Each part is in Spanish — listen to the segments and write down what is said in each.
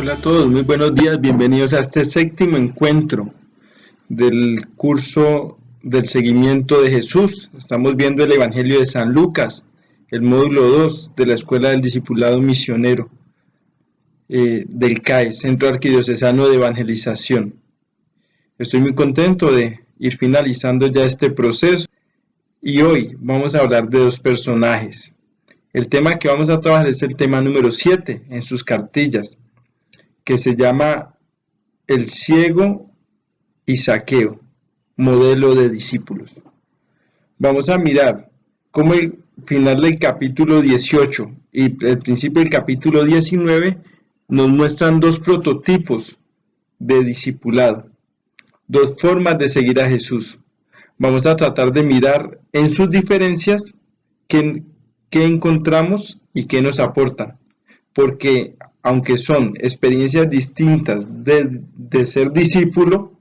Hola a todos, muy buenos días, bienvenidos a este séptimo encuentro del curso del seguimiento de Jesús. Estamos viendo el Evangelio de San Lucas, el módulo 2 de la Escuela del Discipulado Misionero del CAE, Centro Arquidiocesano de Evangelización. Estoy muy contento de ir finalizando ya este proceso y hoy vamos a hablar de dos personajes. El tema que vamos a trabajar es el tema número 7 en sus cartillas, que se llama El ciego y Zaqueo, modelo de discípulos. Vamos a mirar cómo el final del capítulo 18 y el principio del capítulo 19 nos muestran dos prototipos de discipulado, dos formas de seguir a Jesús. Vamos a tratar de mirar en sus diferencias qué encontramos y qué nos aportan, porque aunque son experiencias distintas de ser discípulo,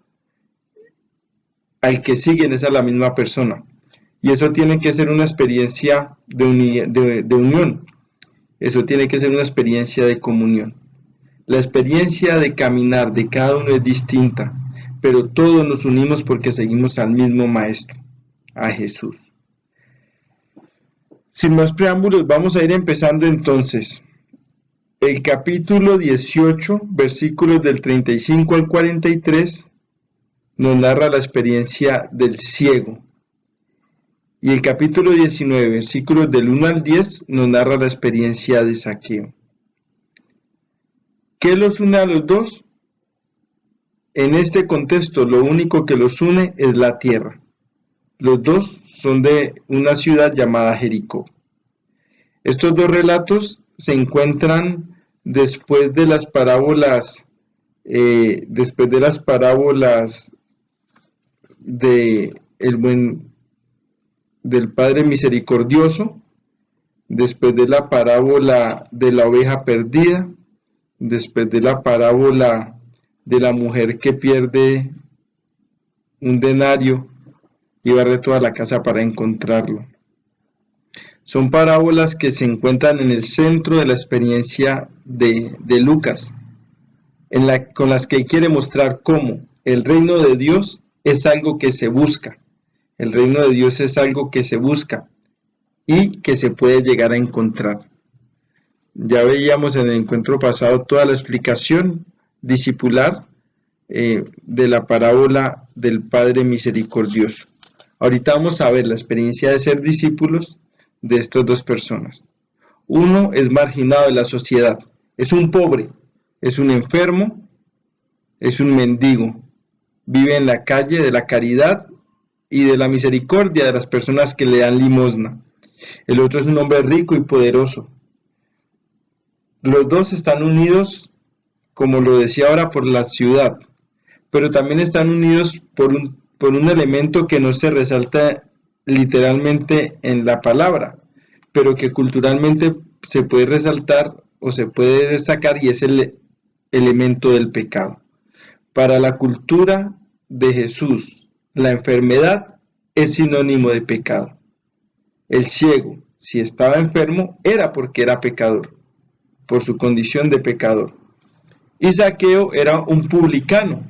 al que siguen es a la misma persona. Y eso tiene que ser una experiencia de unión. Eso tiene que ser una experiencia de comunión. La experiencia de caminar de cada uno es distinta, pero todos nos unimos porque seguimos al mismo Maestro, a Jesús. Sin más preámbulos, vamos a ir empezando entonces. El capítulo 18, versículos del 35 al 43, nos narra la experiencia del ciego. Y el capítulo 19, versículos del 1 al 10, nos narra la experiencia de Zaqueo. ¿Qué los une a los dos? En este contexto, lo único que los une es la tierra. Los dos son de una ciudad llamada Jericó. Estos dos relatos se encuentran después de las parábolas del Padre Misericordioso, después de la parábola de la oveja perdida, después de la parábola de la mujer que pierde un denario y barre toda la casa para encontrarlo. Son parábolas que se encuentran en el centro de la experiencia de Lucas, con las que quiere mostrar cómo el reino de Dios es algo que se busca. El reino de Dios es algo que se busca y que se puede llegar a encontrar. Ya veíamos en el encuentro pasado toda la explicación discipular de la parábola del Padre Misericordioso. Ahorita vamos a ver la experiencia de ser discípulos de estas dos personas. Uno es marginado de la sociedad, es un pobre, es un enfermo, es un mendigo, vive en la calle de la caridad y de la misericordia de las personas que le dan limosna. El otro es un hombre rico y poderoso. Los dos están unidos, como lo decía ahora, por la ciudad, pero también están unidos por un elemento que no se resalta literalmente en la palabra, pero que culturalmente se puede resaltar o se puede destacar, y es el elemento del pecado. Para la cultura de Jesús, la enfermedad es sinónimo de pecado. El ciego, si estaba enfermo, era porque era pecador, por su condición de pecador. Y Zaqueo era un publicano.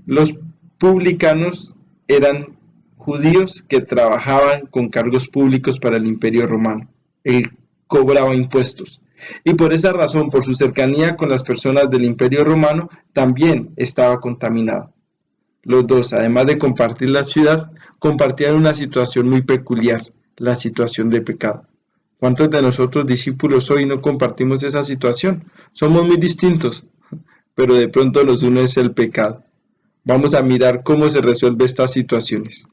Los publicanos eran judíos que trabajaban con cargos públicos para el Imperio Romano. Él cobraba impuestos. Y por esa razón, por su cercanía con las personas del Imperio Romano, también estaba contaminado. Los dos, además de compartir la ciudad, compartían una situación muy peculiar, la situación de pecado. ¿Cuántos de nosotros discípulos hoy no compartimos esa situación? Somos muy distintos, pero de pronto nos une es el pecado. Vamos a mirar cómo se resuelve estas situaciones.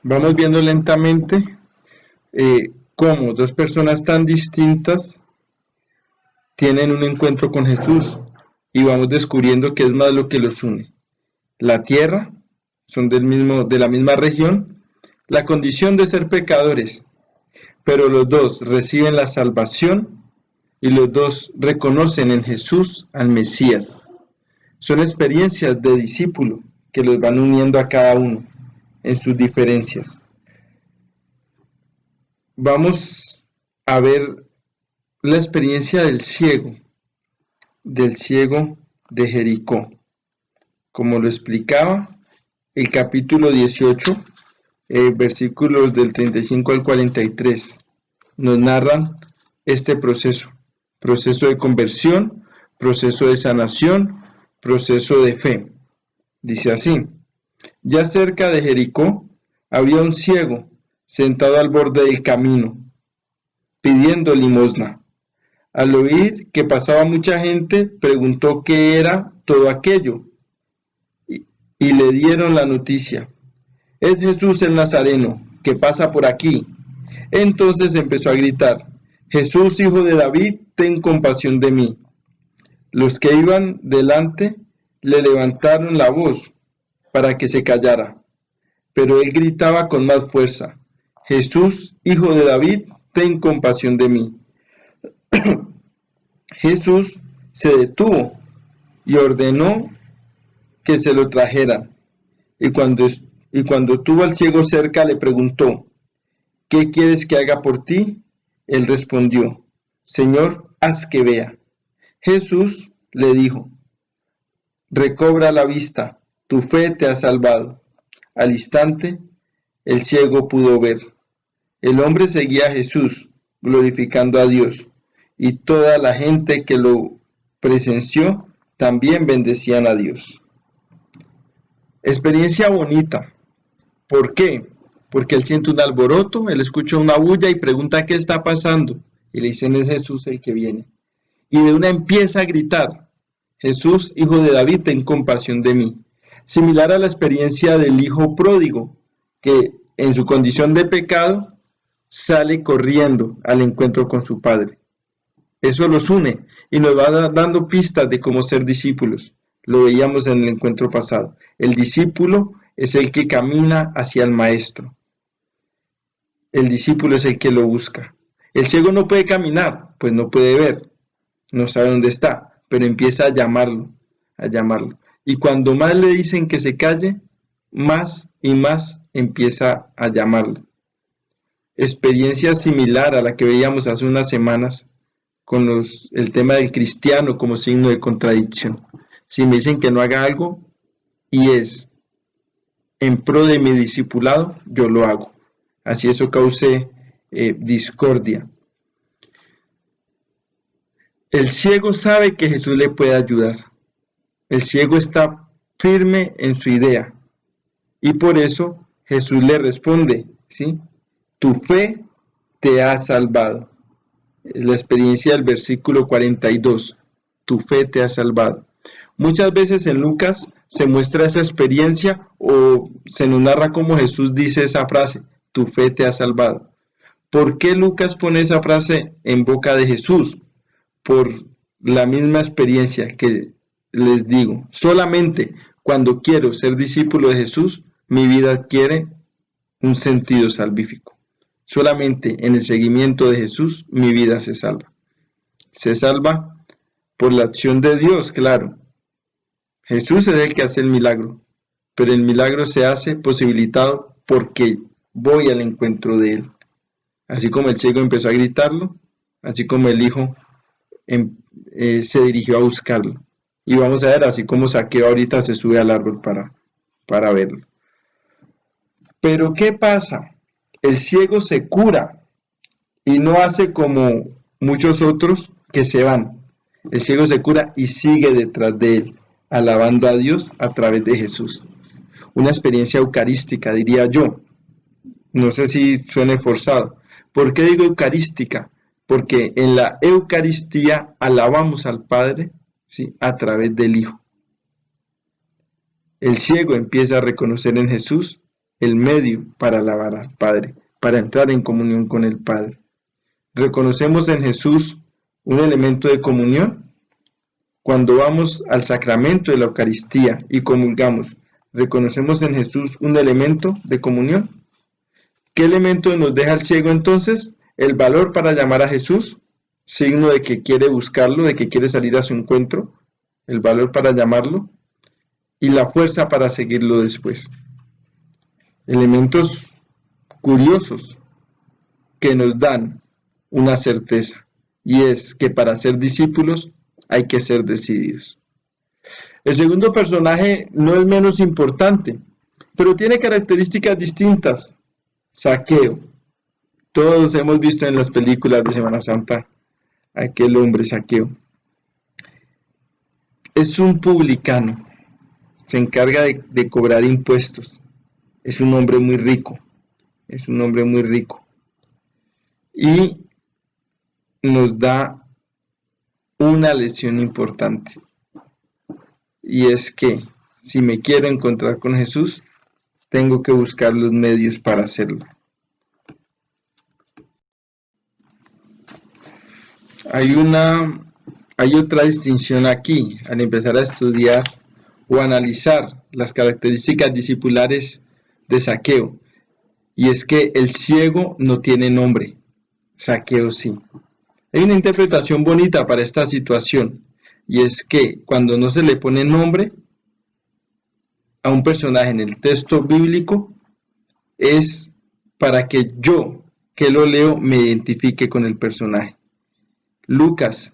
Vamos viendo lentamente cómo dos personas tan distintas tienen un encuentro con Jesús y vamos descubriendo qué es más lo que los une. La tierra, son de la misma región, la condición de ser pecadores, pero los dos reciben la salvación y los dos reconocen en Jesús al Mesías. Son experiencias de discípulo que los van uniendo a cada uno en sus diferencias. Vamos a ver la experiencia del ciego. del ciego de Jericó. Como lo explicaba el capítulo 18, versículos del 35 al 43, nos narran este proceso de conversión, proceso de sanación, proceso de fe. Dice así: ya cerca de Jericó había un ciego sentado al borde del camino, pidiendo limosna. Al oír que pasaba mucha gente, preguntó qué era todo aquello, y le dieron la noticia: es Jesús el Nazareno, que pasa por aquí. Entonces empezó a gritar: Jesús, hijo de David, ten compasión de mí. Los que iban delante le levantaron la voz para que se callara, pero él gritaba con más fuerza: Jesús, hijo de David, ten compasión de mí. Jesús se detuvo y ordenó que se lo trajeran. Y cuando tuvo al ciego cerca, le preguntó: ¿qué quieres que haga por ti? Él respondió: Señor, haz que vea. Jesús le dijo: recobra la vista, tu fe te ha salvado. Al instante, el ciego pudo ver. El hombre seguía a Jesús, glorificando a Dios, y toda la gente que lo presenció también bendecían a Dios. Experiencia bonita. ¿Por qué? Porque él siente un alboroto, él escucha una bulla y pregunta qué está pasando. Y le dicen: es Jesús el que viene. Y de una empieza a gritar: Jesús, hijo de David, ten compasión de mí. Similar a la experiencia del hijo pródigo, que en su condición de pecado sale corriendo al encuentro con su padre. Eso los une y nos va dando pistas de cómo ser discípulos. Lo veíamos en el encuentro pasado. El discípulo es el que camina hacia el maestro. El discípulo es el que lo busca. El ciego no puede caminar, pues no puede ver, no sabe dónde está, pero empieza a llamarlo. Y cuando más le dicen que se calle, más y más empieza a llamarlo. Experiencia similar a la que veíamos hace unas semanas con el tema del cristiano como signo de contradicción. Si me dicen que no haga algo y es en pro de mi discipulado, yo lo hago. Así eso cause discordia. El ciego sabe que Jesús le puede ayudar. El ciego está firme en su idea. Y por eso Jesús le responde, ¿sí? Tu fe te ha salvado. Es la experiencia del versículo 42. Tu fe te ha salvado. Muchas veces en Lucas se muestra esa experiencia o se nos narra cómo Jesús dice esa frase: tu fe te ha salvado. ¿Por qué Lucas pone esa frase en boca de Jesús? Por la misma experiencia que les digo. Solamente cuando quiero ser discípulo de Jesús, mi vida adquiere un sentido salvífico. Solamente en el seguimiento de Jesús, mi vida se salva. Se salva por la acción de Dios, claro. Jesús es el que hace el milagro, pero el milagro se hace posibilitado porque voy al encuentro de Él. Así como el ciego empezó a gritarlo, así como el hijo se dirigió a buscarlo. Y vamos a ver, así como Zaqueo ahorita se sube al árbol para verlo. Pero ¿qué pasa? El ciego se cura y no hace como muchos otros que se van. El ciego se cura y sigue detrás de él, alabando a Dios a través de Jesús. Una experiencia eucarística, diría yo. No sé si suene forzado. ¿Por qué digo eucarística? Porque en la Eucaristía alabamos al Padre, ¿sí?, a través del Hijo. El ciego empieza a reconocer en Jesús el medio para alabar al Padre, para entrar en comunión con el Padre. ¿Reconocemos en Jesús un elemento de comunión? Cuando vamos al sacramento de la Eucaristía y comulgamos, ¿reconocemos en Jesús un elemento de comunión? ¿Qué elemento nos deja el ciego entonces? El valor para llamar a Jesús, signo de que quiere buscarlo, de que quiere salir a su encuentro, el valor para llamarlo, y la fuerza para seguirlo después. Elementos curiosos que nos dan una certeza, y es que para ser discípulos Hay que ser decididos. El segundo personaje no es menos importante, pero tiene características distintas. Zaqueo. Todos hemos visto en las películas de Semana Santa aquel hombre Zaqueo. Es un publicano, se encarga de cobrar impuestos. Es un hombre muy rico, y nos da una lección importante, y es que si me quiero encontrar con Jesús, tengo que buscar los medios para hacerlo. Hay otra distinción aquí, al empezar a estudiar o analizar las características discipulares de Zaqueo, y es que el ciego no tiene nombre, Zaqueo sí. Hay una interpretación bonita para esta situación, y es que cuando no se le pone nombre a un personaje en el texto bíblico, es para que yo, que lo leo, me identifique con el personaje. Lucas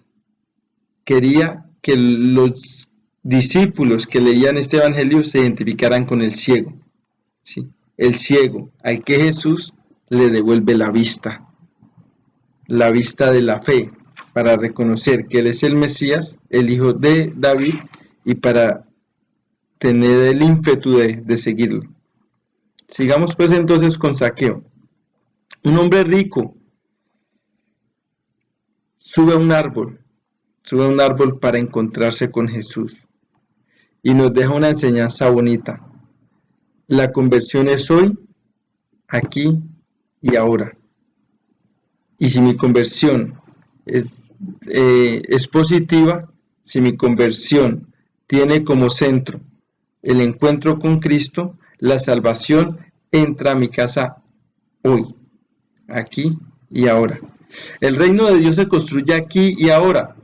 quería que los discípulos que leían este evangelio se identificaran con el ciego, ¿sí? El ciego al que Jesús le devuelve la vista de la fe, para reconocer que Él es el Mesías, el Hijo de David, y para tener el ímpetu de seguirlo. Sigamos pues entonces con Zaqueo. Un hombre rico sube a un árbol para encontrarse con Jesús, y nos deja una enseñanza bonita. La conversión es hoy, aquí y ahora. Y si mi conversión es positiva, si mi conversión tiene como centro el encuentro con Cristo, la salvación entra a mi casa hoy, aquí y ahora. El reino de Dios se construye aquí y ahora.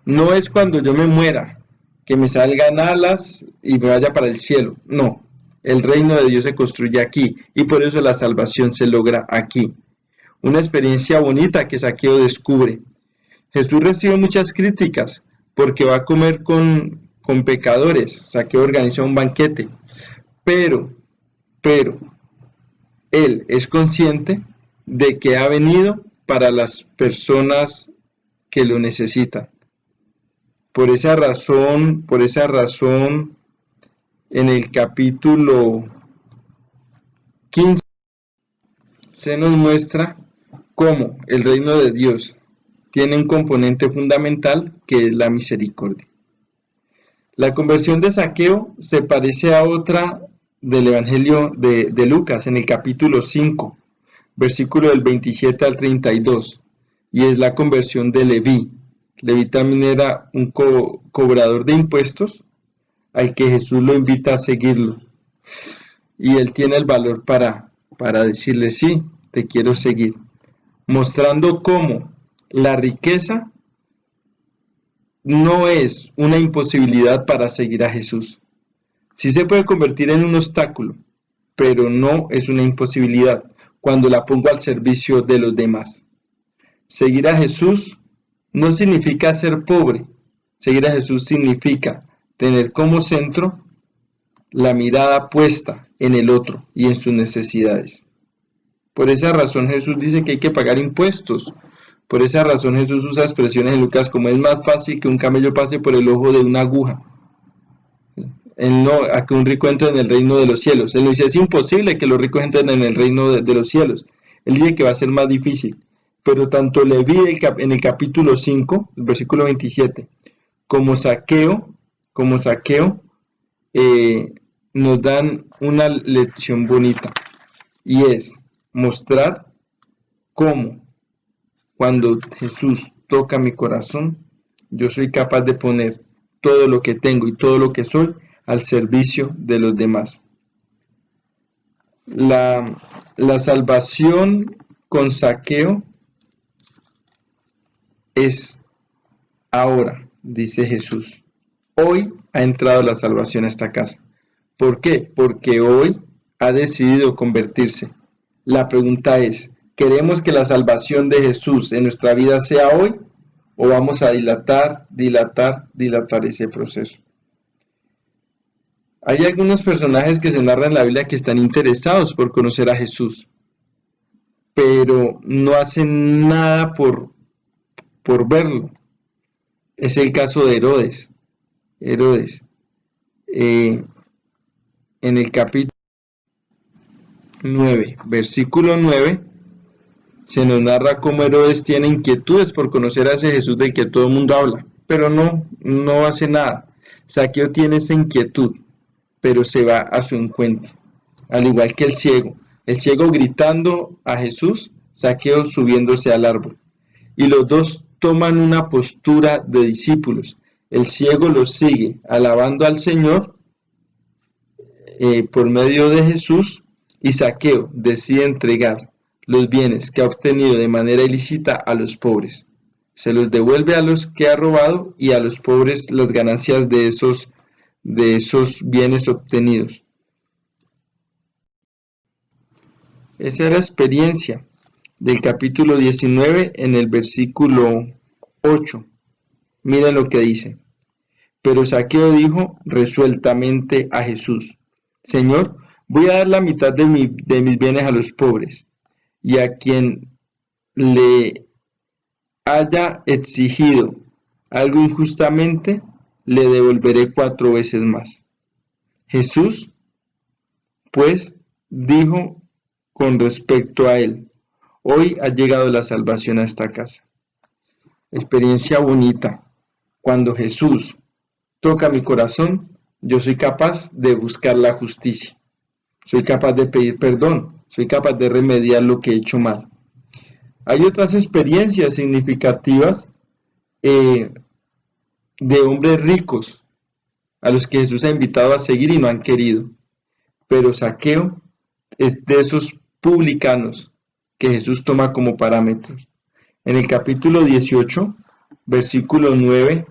No es cuando yo me muera, que me salgan alas y me vaya para el cielo. No, el reino de Dios se construye aquí, y por eso la salvación se logra aquí. Una experiencia bonita que Zaqueo descubre. Jesús recibe muchas críticas porque va a comer con pecadores. Zaqueo organiza un banquete, pero él es consciente de que ha venido para las personas que lo necesitan. Por esa razón, en el capítulo 15 se nos muestra cómo el reino de Dios tiene un componente fundamental, que es la misericordia. La conversión de Zaqueo se parece a otra del Evangelio de Lucas, en el capítulo 5, versículo del 27 al 32, y es la conversión de Leví. Leví también era un cobrador de impuestos, al que Jesús lo invita a seguirlo, y él tiene el valor para decirle: sí, te quiero seguir, mostrando cómo la riqueza no es una imposibilidad para seguir a Jesús. Sí se puede convertir en un obstáculo, pero no es una imposibilidad cuando la pongo al servicio de los demás. Seguir a Jesús no significa ser pobre. Seguir a Jesús significa tener como centro la mirada puesta en el otro y en sus necesidades. Por esa razón Jesús dice que hay que pagar impuestos. Por esa razón Jesús usa expresiones en Lucas como: es más fácil que un camello pase por el ojo de una aguja a que un rico entre en el reino de los cielos. Él no dice: es imposible que los ricos entren en el reino de los cielos. Él dice que va a ser más difícil. Pero tanto Leví en el capítulo 5, el versículo 27, como Zaqueo, nos dan una lección bonita, y es mostrar cómo cuando Jesús toca mi corazón, yo soy capaz de poner todo lo que tengo y todo lo que soy al servicio de los demás. La salvación con Zaqueo es ahora, dice Jesús. Hoy ha entrado la salvación a esta casa. ¿Por qué? Porque hoy ha decidido convertirse. La pregunta es: ¿queremos que la salvación de Jesús en nuestra vida sea hoy o vamos a dilatar ese proceso? Hay algunos personajes que se narran en la Biblia que están interesados por conocer a Jesús, pero no hacen nada por verlo. Es el caso de Herodes. En el capítulo 9, versículo 9, se nos narra cómo Herodes tiene inquietudes por conocer a ese Jesús del que todo el mundo habla, pero no hace nada. Zaqueo tiene esa inquietud, pero se va a su encuentro, al igual que el ciego gritando a Jesús, Zaqueo subiéndose al árbol, y los dos toman una postura de discípulos. El ciego los sigue, alabando al Señor por medio de Jesús, y Zaqueo decide entregar los bienes que ha obtenido de manera ilícita a los pobres. Se los devuelve a los que ha robado y a los pobres las ganancias de esos bienes obtenidos. Esa es la experiencia del capítulo 19 en el versículo 8. Miren lo que dice. Pero Zaqueo dijo resueltamente a Jesús: Señor, voy a dar la mitad de mis bienes a los pobres, y a quien le haya exigido algo injustamente, le devolveré 4 veces más. Jesús, pues, dijo con respecto a él: hoy ha llegado la salvación a esta casa. Experiencia bonita. Cuando Jesús toca mi corazón, yo soy capaz de buscar la justicia. Soy capaz de pedir perdón. Soy capaz de remediar lo que he hecho mal. Hay otras experiencias significativas de hombres ricos a los que Jesús ha invitado a seguir y no han querido. Pero Zaqueo es de esos publicanos que Jesús toma como parámetros. En el capítulo 18, versículo 9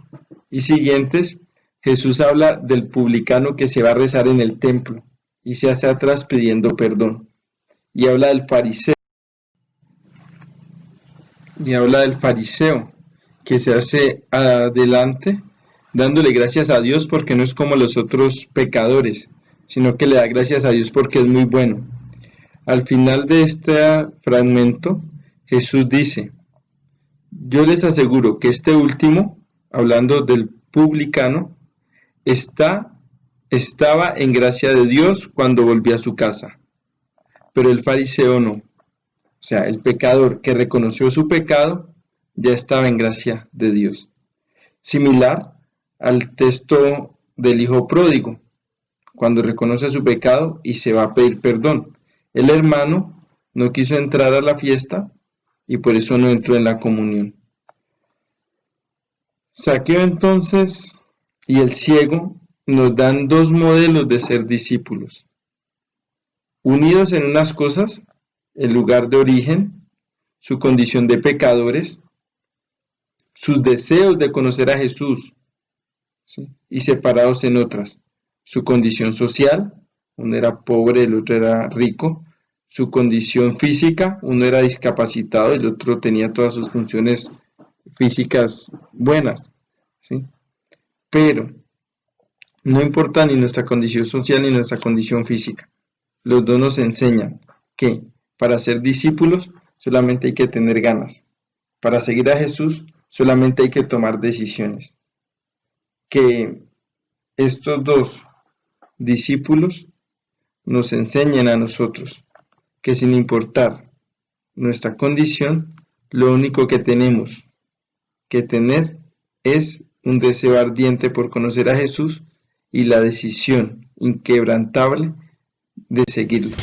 y siguientes, Jesús habla del publicano que se va a rezar en el templo y se hace atrás pidiendo perdón. Y habla del fariseo. Que se hace adelante dándole gracias a Dios porque no es como los otros pecadores, sino que le da gracias a Dios porque es muy bueno. Al final de este fragmento, Jesús dice: yo les aseguro que este último, hablando del publicano, estaba en gracia de Dios cuando volvió a su casa, pero el fariseo no. O sea, el pecador que reconoció su pecado ya estaba en gracia de Dios. Similar al texto del hijo pródigo, cuando reconoce su pecado y se va a pedir perdón. El hermano no quiso entrar a la fiesta y por eso no entró en la comunión. Zaqueo entonces y el ciego nos dan dos modelos de ser discípulos. Unidos en unas cosas, el lugar de origen, su condición de pecadores, sus deseos de conocer a Jesús, ¿sí? Y separados en otras, su condición social, uno era pobre, el otro era rico, su condición física, uno era discapacitado, el otro tenía todas sus funciones físicas buenas, ¿sí? Pero no importa ni nuestra condición social ni nuestra condición física. Los dos nos enseñan que para ser discípulos solamente hay que tener ganas. Para seguir a Jesús solamente hay que tomar decisiones. Que estos dos discípulos nos enseñen a nosotros que sin importar nuestra condición, lo único que tenemos que tener es un deseo ardiente por conocer a Jesús y la decisión inquebrantable de seguirlo.